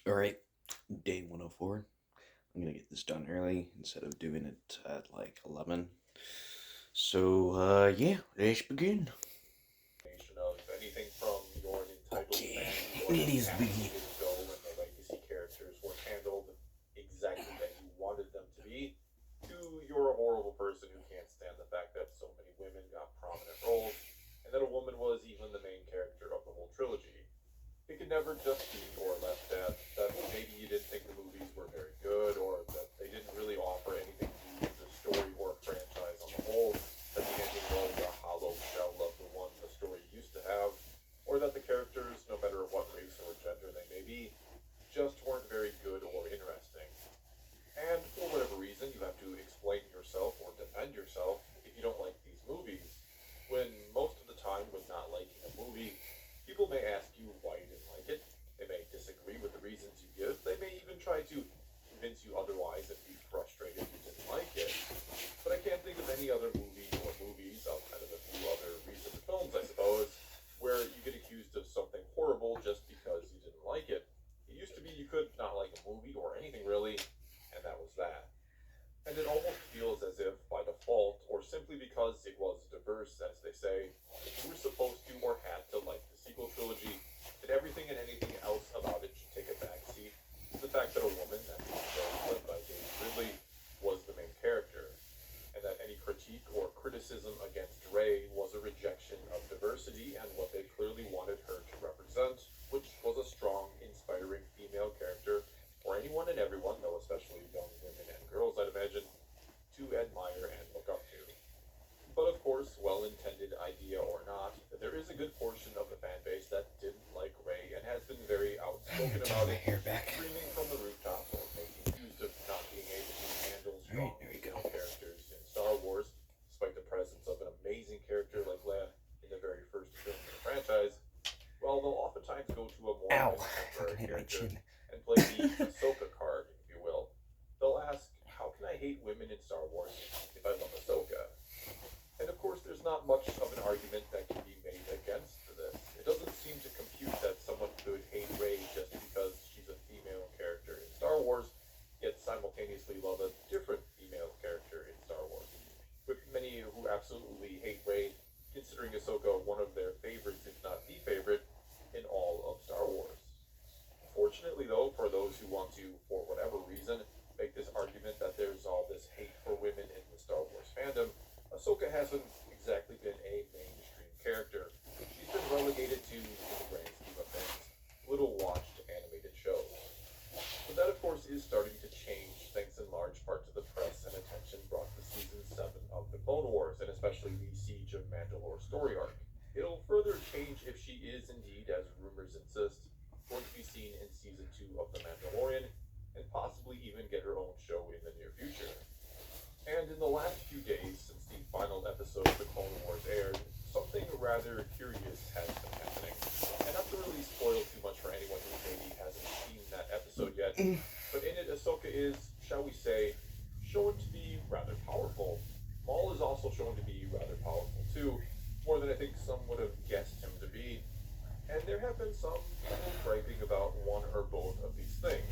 Alright, day 104. I'm gonna get this done early instead of doing it at like 11. So, yeah, let's begin. Of anything from you're an entitled Okay, fan who it ordered is past begin. years ago when the legacy characters were handled exactly as you wanted them to be, to you're a horrible person who can't stand the fact that so many women got prominent roles, and that a woman was even the main character of the whole trilogy. It could never just be or left at that maybe you didn't think the movies were very good, or that they didn't really offer anything new to the story or franchise on the whole, that the ending was a hollow shell of the one the story used to have, or that the characters, no matter what race or gender they may be, just weren't very good or interesting. And for whatever reason, you have to explain yourself or defend yourself if you don't like these movies. When most of the time, with not liking a movie, people may ask you why you didn't like it. They may disagree with the reasons you give. They may even try to convince you otherwise and be frustrated you didn't like it. But I can't think of any other movie or movies, outside of a few other recent films, I suppose, where you get accused of something horrible just because you didn't like it. It used to be you could not like a movie or anything really, and that was that. And it almost feels as if, by default, or simply because it was diverse, as they say, you were supposed to or had to like the sequel trilogy, that everything and anything else about it should take a backseat to the fact that a woman, that being played by Daisy Ridley, was the main character, and that any critique or criticism against Rey was a rejection of diversity and what they clearly wanted her to represent, which was a strong, inspiring female character for anyone and everyone, though especially young women and girls, I'd imagine, to admire and look up to. But of course, well intended idea or not, there is a good portion of the fan base that didn't like Rey and has been very I'm outspoken gonna about turn my it, hair back. screaming from the rooftops or making used of not being able to handle Alright, strong there we go. female characters in Star Wars, despite the presence of an amazing character like Leia in the very first film in the franchise. Well, they'll oftentimes go to a more Ow! contemporary Fucking hit my character chin. and play the Ahsoka card, if you will. They'll ask, how can I hate women in Star Wars if I love Ahsoka? And of course, there's not much of an argument that can be made against this. It doesn't seem to compute that someone could hate Rey just because she's a female character in Star Wars, yet simultaneously love a different female character in Star Wars. With many who absolutely hate Rey, considering Ahsoka one of their favorites, if not the favorite, in all of Star Wars. Fortunately, though, for those who want to, for whatever reason, make this argument that there's all this hate for women in the Star Wars fandom, Ahsoka hasn't exactly been a mainstream character. She's been relegated to, in the grand scheme of things, little watched animated shows. But that, of course, is starting to change thanks in large part to the press and attention brought to Season 7 of The Clone Wars, and especially the Siege of Mandalore story arc. It'll further change if she is indeed, as rumors insist, going to be seen in Season 2 of The Mandalorian, and possibly even get her own show in the near future. And in the last few days since the final episode of The Clone Wars aired, something rather curious has been happening. And not to really spoil too much for anyone who maybe hasn't seen that episode yet, but in it, Ahsoka is, shall we say, shown to be rather powerful. Maul is also shown to be rather powerful too, more than I think some would have guessed him to be. And there have been some people griping about one or both of these things.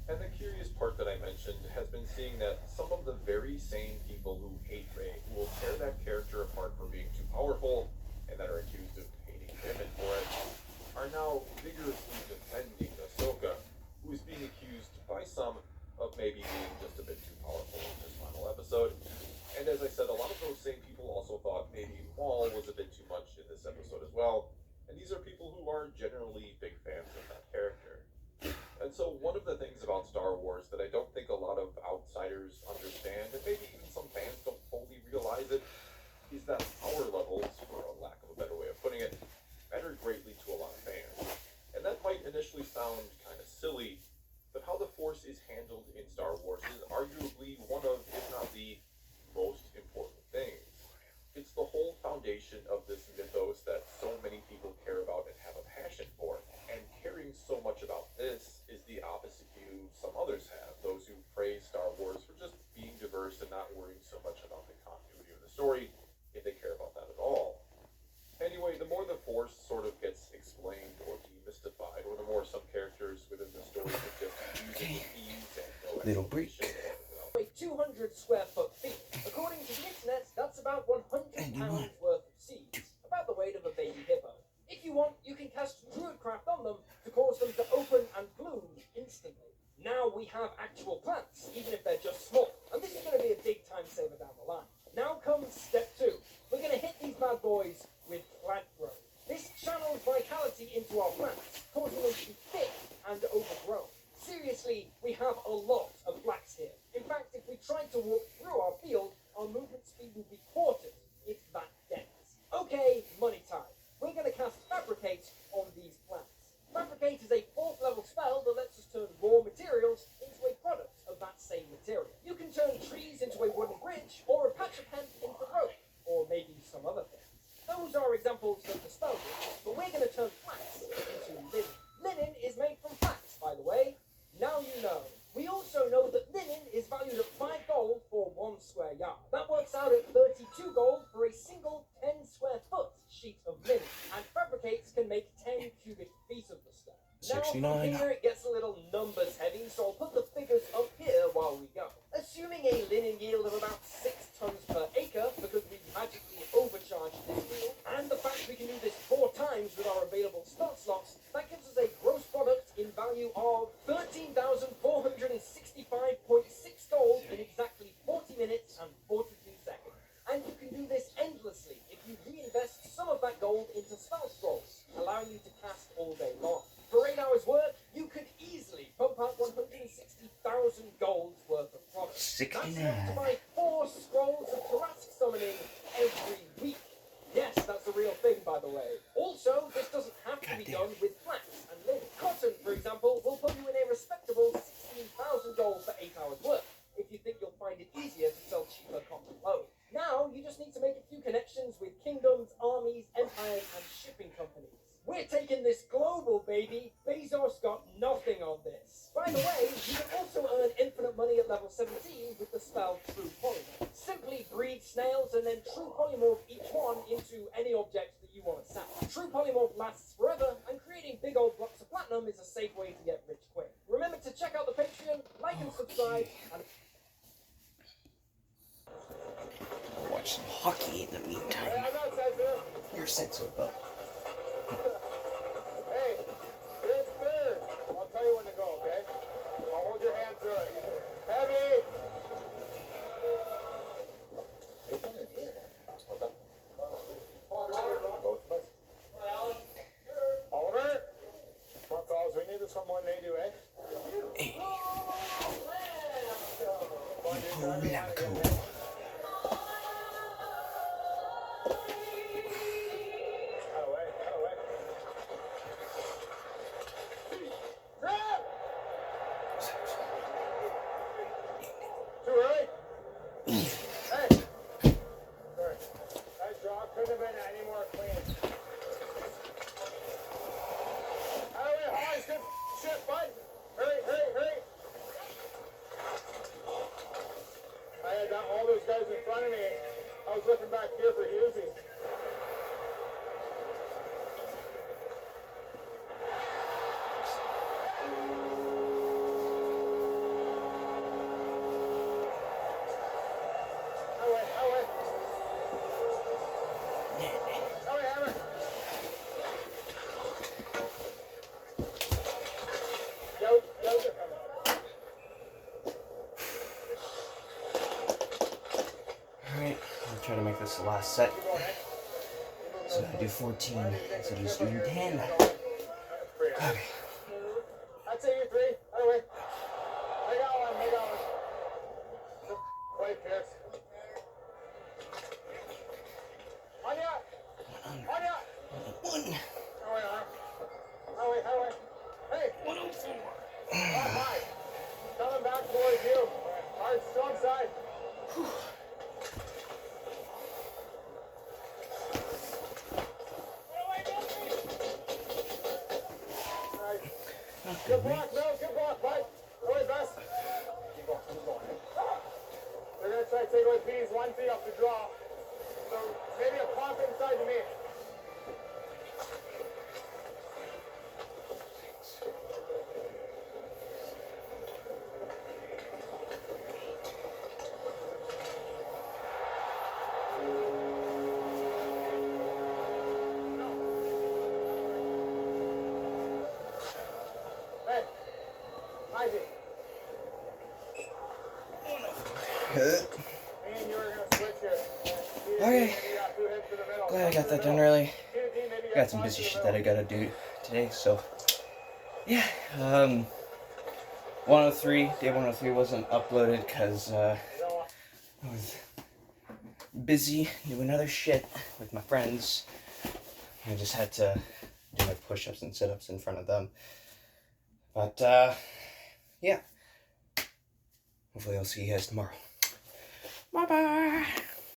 And the curious part that I mentioned has been seeing that some of the very same people who hate Rey, who will tear that character apart for being too powerful, and that are accused of hating women for it, are now vigorously defending Ahsoka, who is being accused by some of maybe being just a bit too powerful in this final episode. And as I said, a lot of those same people also thought maybe Maul was a bit too much in this episode as well. And these are people who are generally big fans of that character. And so, one of the things about Star Wars that I don't think a lot of outsiders understand, and maybe even some fans don't fully realize it, is that power levels, for a lack of a better way of putting it, matter greatly to a lot of fans. And that might initially sound kind of silly, but how the Force is handled in Star Wars is arguably one of, if not the most important things. It's the whole foundation of this mythos that so many people care about and have a passion for. And caring so much about this is the opposite view some others have, those who praise Star Wars for just being diverse and not worrying so much about the continuity of the story, if they care about that at all. Anyway, the more the Force sort of gets explained or demystified, or the more some characters within the story little break. 200 square foot feet. According to the internet, that's about 100 pounds worth of seeds, about the weight of a baby hippo. If you want, you can cast druidcraft on them to cause them to open and bloom instantly. Now we have actual plants, even if they're just small, and this is going to be a big time saver down the line. Now comes step 2. We're going to hit these bad boys with plant growth. This channels vitality into our plants, causing them to be thick and overgrown. Seriously, we have a lot of flax here. In fact, if we tried to walk through our field, our movement speed would be quartered. It's that dense. Okay, money time. We're going to cast Fabricate on these plants. Fabricate is a 4th level spell that lets us turn raw materials into a product of that same material. You can turn trees into a wooden bridge, or a patch of hemp into rope, or maybe some other thing. Those are examples of the spell rules, but we're going to turn flax into linen. Linen is made from flax, by the way. Now you know. We also know that linen is valued at 5 gold for 1 square yard. That works out at 32 gold for a single 10 square foot sheet of linen, and Fabricates can make 10 cubic feet of the stuff. Now from here it gets a little numbers heavy, so I'll put the figures up here while we go. Assuming a linen yield of about 6 tons per acre, because we magically overcharged this field, and the fact we can do this 4 times with our available stock slots, that gives us a gross product in value of 13,465.6 gold in exactly 40 minutes and 42 seconds. And you can do this endlessly if you reinvest some of that gold into spell scrolls, allowing you to cast all day long. For 8 hours work, you could easily pump out 160,000 gold's worth of product. 69. That's enough to buy 4 scrolls of thoracic summoning every week. Yes, that's a real thing, by the way. Also, this doesn't have to be done with flax and linen. Cotton, for example, will put you in a respectable 16,000 gold for 8 hours work, if you think you'll find it easier to sell cheaper cotton clothes. Now, you just need to make a few connections with kingdoms, armies, empires, and shipping companies. We're taking this global, baby. Bezos got nothing on this. By the way, you can also earn infinite money at level 17 with the spell True Polymorph. Simply breed snails and then True Polymorph each one into any object that you want to sell. True Polymorph lasts forever, and creating big old blocks of platinum is a safe way to get rich quick. Remember to check out the Patreon, like and subscribe, and Watch some hockey in the meantime. Hey, I'm not sensitive. You're sensitive, but Hey, it's fair. I'll tell you when to go, okay? I'll hold your hand through it. Heavy! Both of us. Oliver? Come on, fellas, we need this one more than they do, eh? hey, Come on, dude, try to be Blanco. okay? Out of way, out of way. Grab! Too early? Hey! Sorry. That draw couldn't have been any more clean. Out of the way, Holly's good shit, bud! Hurry, hurry, hurry! I had all those guys in front of me. I was looking back here for Husey. alright, I'll try to make this the last set. So I do 14 instead of just doing 10. Okay. I'd say you 3. Anyway. I got one. I got one. Wait, Pierce. On ya! On ya! 1. Highway. Hey! 104. Hi. Coming back towards you. Alright, strong side. Good block, Bill. Good block, bud. Always best. Keep going. They're going to try to take away P's 1 feet off the draw. So maybe a pop inside to me. Okay. Glad I got that done early. Got some busy shit that I gotta do today, so yeah. 103, day 103 wasn't uploaded because I was busy doing other shit with my friends. I just had to do my push-ups and sit-ups in front of them. But yeah. Hopefully I'll see you guys tomorrow. Bye-bye.